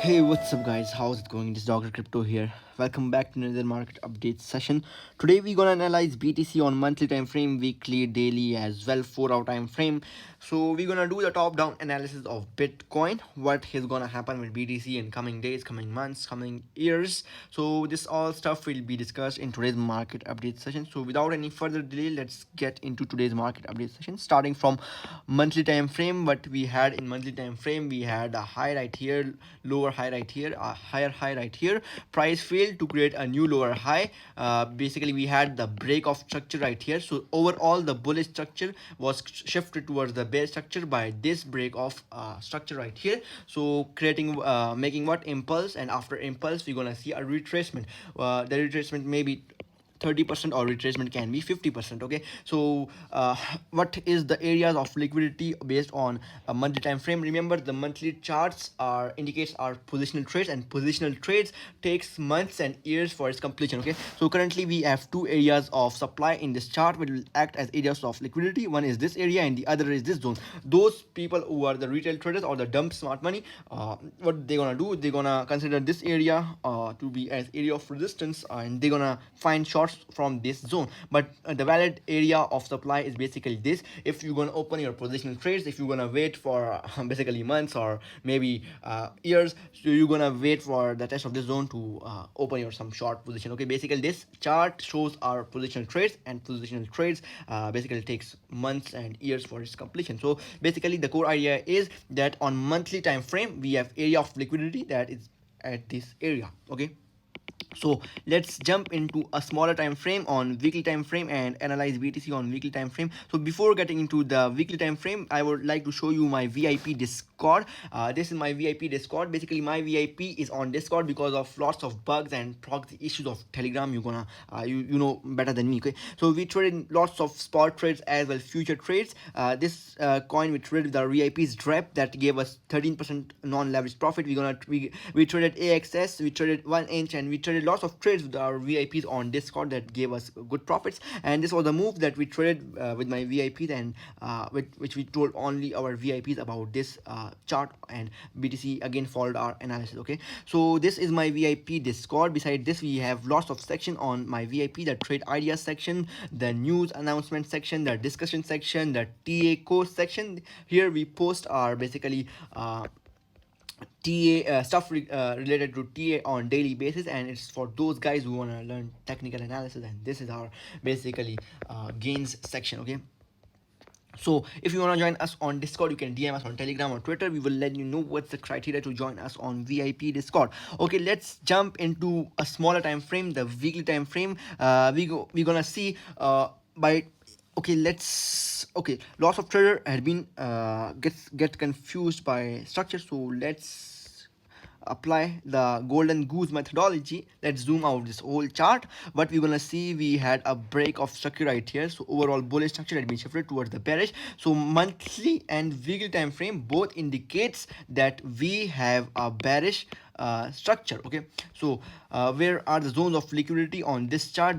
Hey, what's up, guys? How's it going? This is Dr. Crypto here. Welcome back to another market update session. Today, we're gonna analyze BTC on monthly time frame, weekly, daily, as well 4-hour time frame. So we're gonna do the top-down analysis of Bitcoin. What is gonna happen with BTC in coming days, coming months, coming years. So this all stuff will be discussed in today's market update session. So without any further delay, let's get into today's market update session. Starting from monthly time frame, what we had in monthly time frame, we had a high right here, lower high right here, a higher high right here. Price failed to create a new lower high. Basically we had the break of structure right here. So overall the bullish structure was shifted towards the bear structure by this break of structure right here. So creating making what impulse, and after impulse we're gonna see a retracement. The retracement may be 30% or retracement can be 50%. Okay, so what is the areas of liquidity based on a monthly time frame? Remember, the monthly charts are indicates our positional trades, and positional trades takes months and years for its completion. Okay, so currently we have two areas of supply in this chart which will act as areas of liquidity. One is this area and the other is this zone. Those people who are the retail traders or the dump smart money, what they gonna do, they're gonna consider this area to be as area of resistance, and they're gonna find shorts from this zone. But the valid area of supply is basically this. If you're gonna open your positional trades, if you're gonna wait for basically months or maybe years, so you're gonna wait for the test of this zone to open your some short position. Okay, basically this chart shows our positional trades, and positional trades basically takes months and years for its completion. So basically the core idea is that on monthly time frame we have area of liquidity that is at this area. Okay, so let's jump into a smaller time frame on weekly time frame and analyze BTC on weekly time frame. So before getting into the weekly time frame, I would like to show you my VIP Discord. This is my VIP Discord. Basically my VIP is on Discord because of lots of bugs and proxy issues of Telegram. You're gonna you know better than me. Okay, so we traded lots of spot trades as well future trades. This coin we traded with the VIP's drop that gave us 13% non-leveraged profit. We traded AXS, we traded 1inch, and we traded lots of trades with our VIPs on Discord that gave us good profits. And this was the move that we traded with my VIPs, and which we told only our VIPs about this chart, and BTC again followed our analysis. Okay, so this is my VIP Discord. Beside this we have lots of section on my VIP: the trade ideas section, the news announcement section, the discussion section, the TA course section. Here we post our basically TA stuff related to TA on daily basis, and it's for those guys who want to learn technical analysis. And this is our basically gains section. Okay, so if you want to join us on Discord, you can DM us on Telegram or Twitter. We will let you know what's the criteria to join us on VIP Discord. Okay, let's jump into a smaller time frame, the weekly time frame. We're gonna see by okay, let's okay, lots of trader had been get confused by structure. So let's apply the golden goose methodology. Let's zoom out this whole chart. What we're gonna see, we had a break of structure right here. So overall bullish structure had been shifted towards the bearish. So monthly and weekly time frame both indicates that we have a bearish structure. Okay, so where are the zones of liquidity on this chart?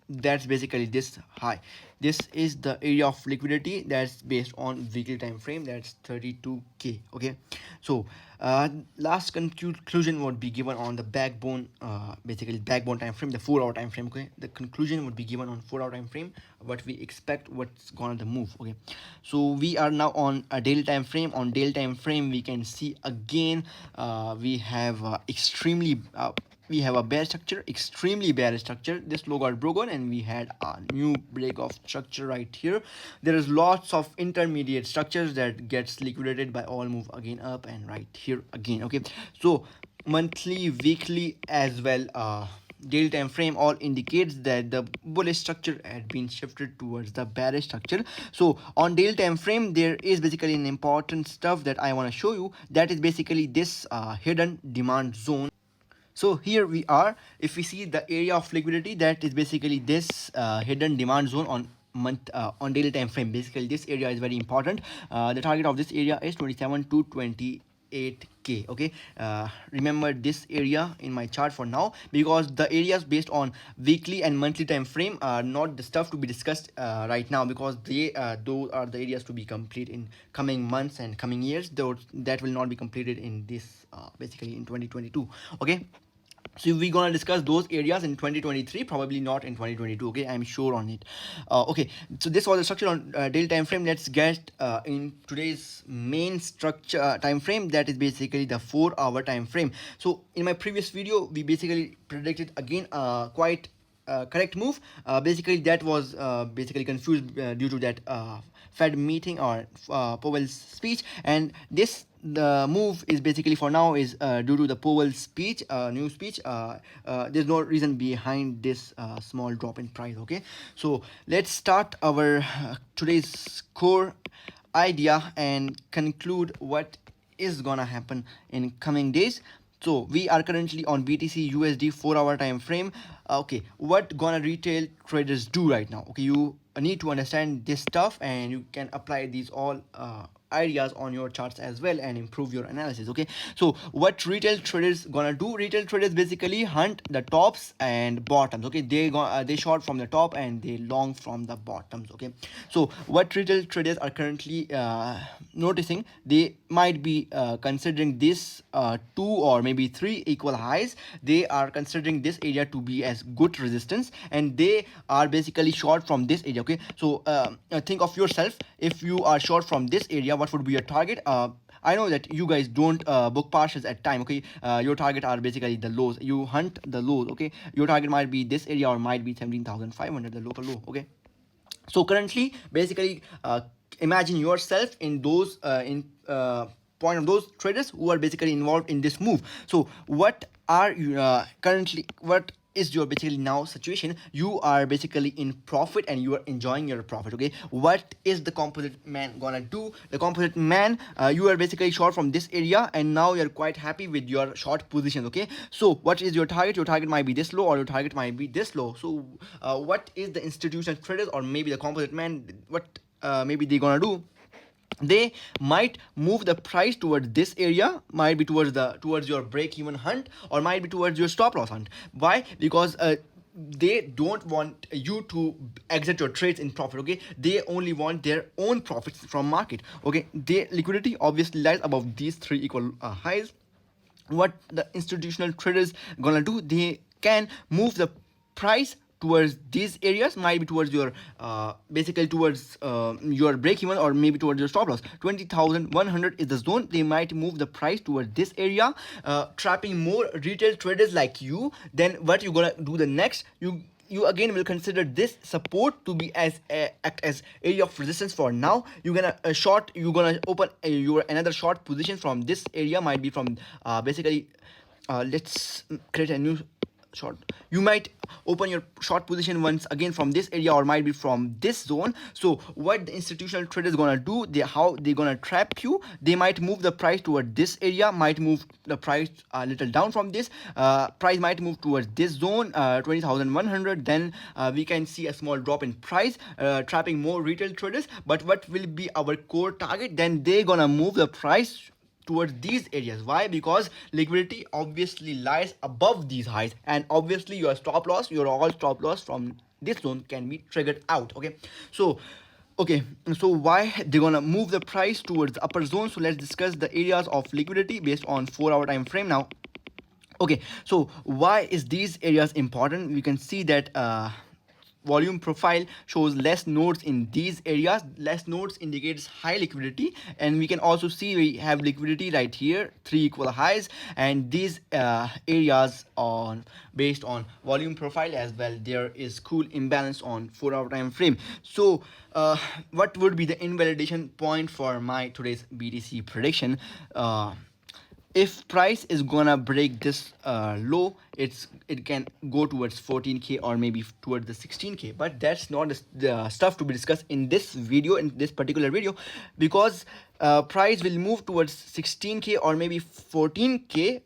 That's basically this high. This is the area of liquidity that's based on weekly time frame. That's 32k. Okay, so last conclusion would be given on the backbone, basically backbone time frame, the 4-hour time frame. Okay, the conclusion would be given on 4-hour time frame, what we expect, what's gonna the move. Okay, so we are now on a daily time frame. On daily time frame we can see again we have we have a bear structure, extremely bearish structure. This low got broken and we had a new break of structure right here. There is lots of intermediate structures that gets liquidated by all move again up and right here again. Okay, so monthly, weekly, as well daily time frame all indicates that the bullish structure had been shifted towards the bearish structure. So on daily time frame there is basically an important stuff that I want to show you, that is basically this hidden demand zone. So here we are. If we see the area of liquidity, that is basically this hidden demand zone on month on daily time frame. Basically this area is very important. The target of this area is 27 to 20 28k. Okay, remember this area in my chart for now, because the areas based on weekly and monthly time frame are not the stuff to be discussed right now, because those are the areas to be complete in coming months and coming years. Those that will not be completed in this basically in 2022. Okay, so we're gonna discuss those areas in 2023, probably not in 2022. Okay, I'm sure on it. Okay, so this was the structure on daily time frame. Let's get in today's main structure time frame, that is basically the 4-hour time frame. So in my previous video we basically predicted again quite correct move. Basically that was basically confused due to that Fed meeting or Powell's speech, and this the move is basically for now is due to the Powell's speech, new speech. There's no reason behind this small drop in price. Okay, so let's start our today's core idea and conclude what is gonna happen in coming days. So we are currently on BTC USD 4-hour time frame. Okay, what gonna retail traders do right now? Okay, you need to understand this stuff and you can apply these all ideas on your charts as well and improve your analysis. Okay, so what retail traders gonna do? Retail traders basically hunt the tops and bottoms. Okay, they short from the top and they long from the bottoms. Okay, so what retail traders are currently noticing, they might be considering this 2 or maybe 3 equal highs. They are considering this area to be as good resistance and they are basically short from this area. Okay, so think of yourself, if you are short from this area, what would be your target? I know that you guys don't book partials at time. Okay, your target are basically the lows. You hunt the lows. Okay, your target might be this area or might be 17,500, the local low. Okay, so currently basically imagine yourself in those point of those traders who are basically involved in this move. So what are you currently, what is your basically now situation? You are basically in profit and you are enjoying your profit. Okay, what is the composite man gonna do? The composite man, you are basically short from this area and now you're quite happy with your short position. Okay, so what is your target? Your target might be this low or your target might be this low. So what is the institutional traders or maybe the composite man, what maybe they gonna do? They might move the price towards this area, might be towards your break even hunt or might be towards your stop loss hunt. Why? Because they don't want you to exit your trades in profit. Okay, they only want their own profits from market. Okay, their liquidity obviously lies above these 3 equal highs. What the institutional traders gonna do, they can move the price towards these areas, might be towards your basically towards your break even or maybe towards your stop loss. 20,100 is the zone. They might move the price towards this area, trapping more retail traders like you. Then what you gonna do the next, you again will consider this support to be as act as area of resistance. For now you're gonna you're gonna open your another short position from this area, might be from basically let's create a new short. You might open your short position once again from this area or might be from this zone. So what the institutional traders gonna do, how they gonna trap you, they might move the price toward this area, might move the price a little down from this price might move towards this zone, 20,100. Then we can see a small drop in price, trapping more retail traders. But what will be our core target? Then they gonna move the price towards these areas. Why? Because liquidity obviously lies above these highs and obviously your stop loss, your all stop loss from this zone can be triggered out. Okay, so why they're gonna move the price towards the upper zone? So let's discuss the areas of liquidity based on 4-hour time frame now. Okay, so why is these areas important? We can see that volume profile shows less nodes in these areas. Less nodes indicates high liquidity, and we can also see we have liquidity right here, 3 equal highs, and these areas on based on volume profile as well, there is cool imbalance on 4-hour time frame. So what would be the invalidation point for my today's BTC prediction? If price is gonna break this low, it can go towards 14k or maybe towards the 16k, but that's not the stuff to be discussed in this video, in this particular video, because price will move towards 16k or maybe 14k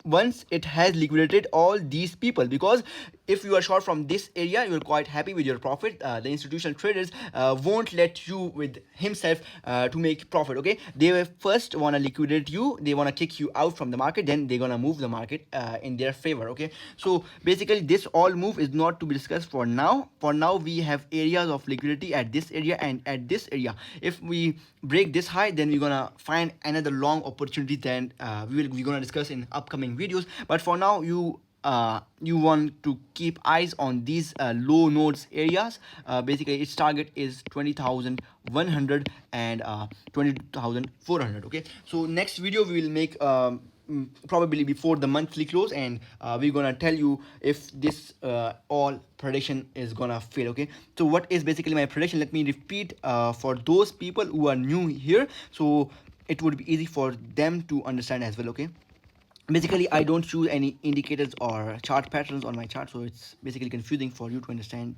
once it has liquidated all these people. Because if you are short from this area, you're quite happy with your profit. The institutional traders won't let you with himself to make profit. Okay, they will first want to liquidate you, they want to kick you out from the market, then they're gonna move the market in their favor. Okay, so basically this all move is not to be discussed for now. For now we have areas of liquidity at this area and at this area. If we break this high, then we're gonna find another long opportunity, then we're gonna discuss in upcoming videos. But for now, you want to keep eyes on these low nodes areas. Basically its target is 20,100 and 20,400. Okay, so next video we will make probably before the monthly close, and we're gonna tell you if this all prediction is gonna fail. Okay, so what is basically my prediction? Let me repeat for those people who are new here, so it would be easy for them to understand as well. Okay, basically I don't choose any indicators or chart patterns on my chart, so it's basically confusing for you to understand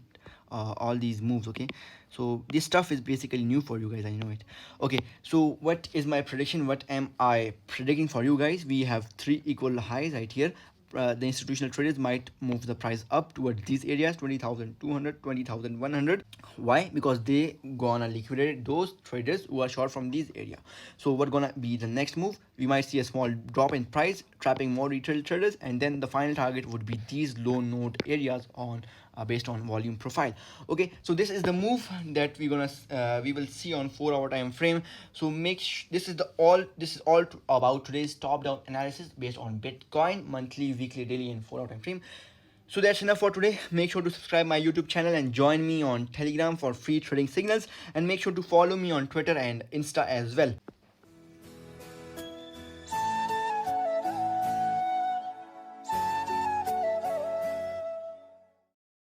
all these moves. Okay, so this stuff is basically new for you guys, I know it. Okay, so what is my prediction? What am I predicting for you guys? We have three equal highs right here. The institutional traders might move the price up towards these areas, 20,200, 20,100. Why? Because they gonna liquidate those traders who are short from these area. So what gonna be the next move? We might see a small drop in price, trapping more retail traders, and then the final target would be these low node areas on based on volume profile. Okay, so this is the move that we will see on 4-hour time frame. So this is all about today's top down analysis based on Bitcoin monthly, weekly, daily, and 4-hour time frame. So that's enough for today. Make sure to subscribe my YouTube channel and join me on Telegram for free trading signals, and make sure to follow me on Twitter and Insta as well.